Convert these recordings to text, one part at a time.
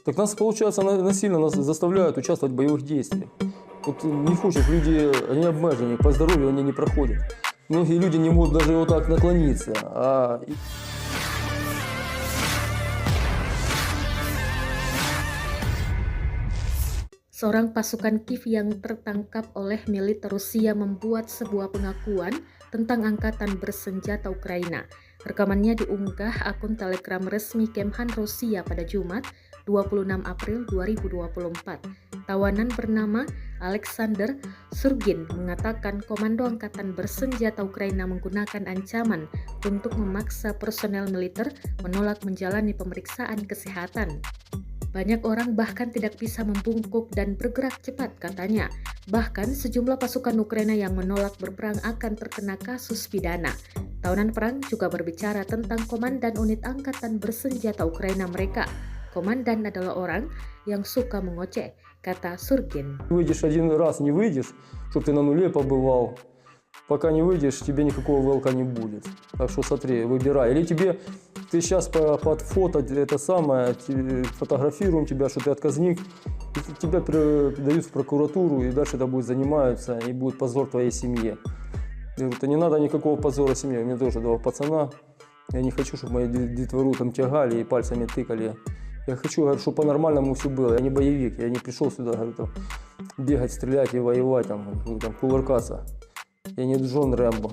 Так нас, получается, насильно нас заставляют участвовать в боевых действиях. Вот не хочет, люди, они обмежені, по здоровью они не проходят. Многие люди не могут даже вот так наклониться. Seorang pasukan Kiev yang tertangkap oleh militer Rusia membuat sebuah pengakuan tentang angkatan bersenjata Ukraina. Rekamannya diunggah akun Telegram resmi Kemhan Rusia pada Jumat, 26 April 2024. Tawanan bernama Alexander Surgin mengatakan komando angkatan bersenjata Ukraina menggunakan ancaman untuk memaksa personel militer menolak menjalani pemeriksaan kesehatan. Banyak orang bahkan tidak bisa membungkuk dan bergerak cepat, katanya. Bahkan sejumlah pasukan Ukraina yang menolak berperang akan terkena kasus pidana. Tawanan perang juga berbicara tentang komandan unit angkatan bersenjata Ukraina mereka. Komandan adalah orang yang suka mengoceh, kata Surgin. Выйдешь один раз, не выйдешь, чтобы ты на нуле побывал. Пока не выйдешь, тебе никакого ВЛК не будет. Так что смотри, выбирай. Или тебе, ты сейчас под фото, это самое, фотографируем тебя, что ты отказник, и тебя передают в прокуратуру, и дальше это будет занимаются, и будет позор твоей семье. Я говорю, не надо никакого позора семье. У меня тоже два пацана. Я не хочу, чтобы мои детвору там тягали и пальцами тыкали. Я хочу, говорю, чтобы по-нормальному все было. Я не боевик, я не пришел сюда, говорю, там, бегать, стрелять и воевать, там, кувыркаться. Я не Джон Рэмбо.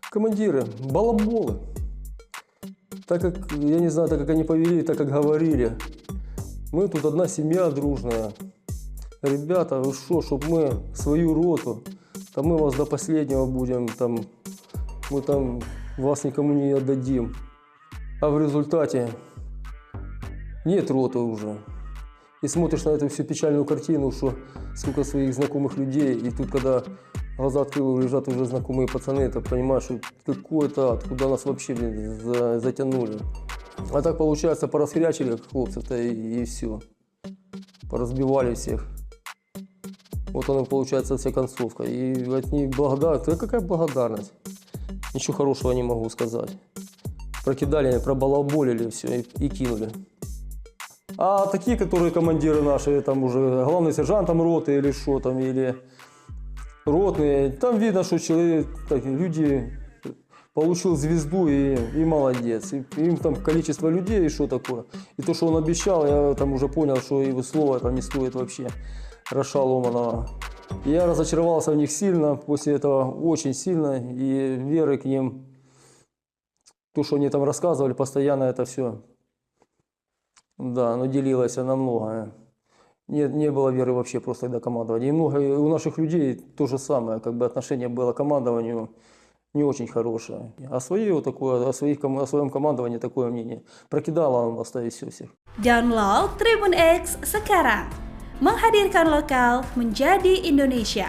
Командиры, балаболы. Так как, я не знаю, так как они повели, так как говорили. Мы тут одна семья дружная. Ребята, вы что, чтобы мы свою роту, там мы вас до последнего будем, там, мы там вас никому не отдадим. А в результате нет роты уже. И смотришь на эту всю печальную картину, что сколько своих знакомых людей, и тут, когда глаза открыл, лежат уже знакомые пацаны, ты понимаешь, что какой-то ад, куда нас вообще, блин, затянули. А так, получается, порасхрячили хлопцев-то и все. Поразбивали всех. Вот она, получается, вся концовка. И от них благодарность. Да какая благодарность? Ничего хорошего не могу сказать. Прокидали, пробалаболили все и кинули. А такие, которые командиры наши, там уже главный сержант там роты или что там, или ротные, там видно, что человек, так, люди получил звезду и молодец. И им там количество людей и что такое. И то, что он обещал, я там уже понял, что его слово там не стоит вообще гроша ломаного. Я разочаровался в них сильно, после этого очень сильно, и веры к ним, то, что они там рассказывали, постоянно это все. Да, оно делилось на многое. Не было веры вообще просто до командования. И много у наших людей то же самое, как бы отношение было к командованию не очень хорошее. А свое вот такое, о своем командовании такое мнение. Прокидало он оставить все всех. Download Tribun X sekarang. Menghadirkan lokal menjadi Indonesia.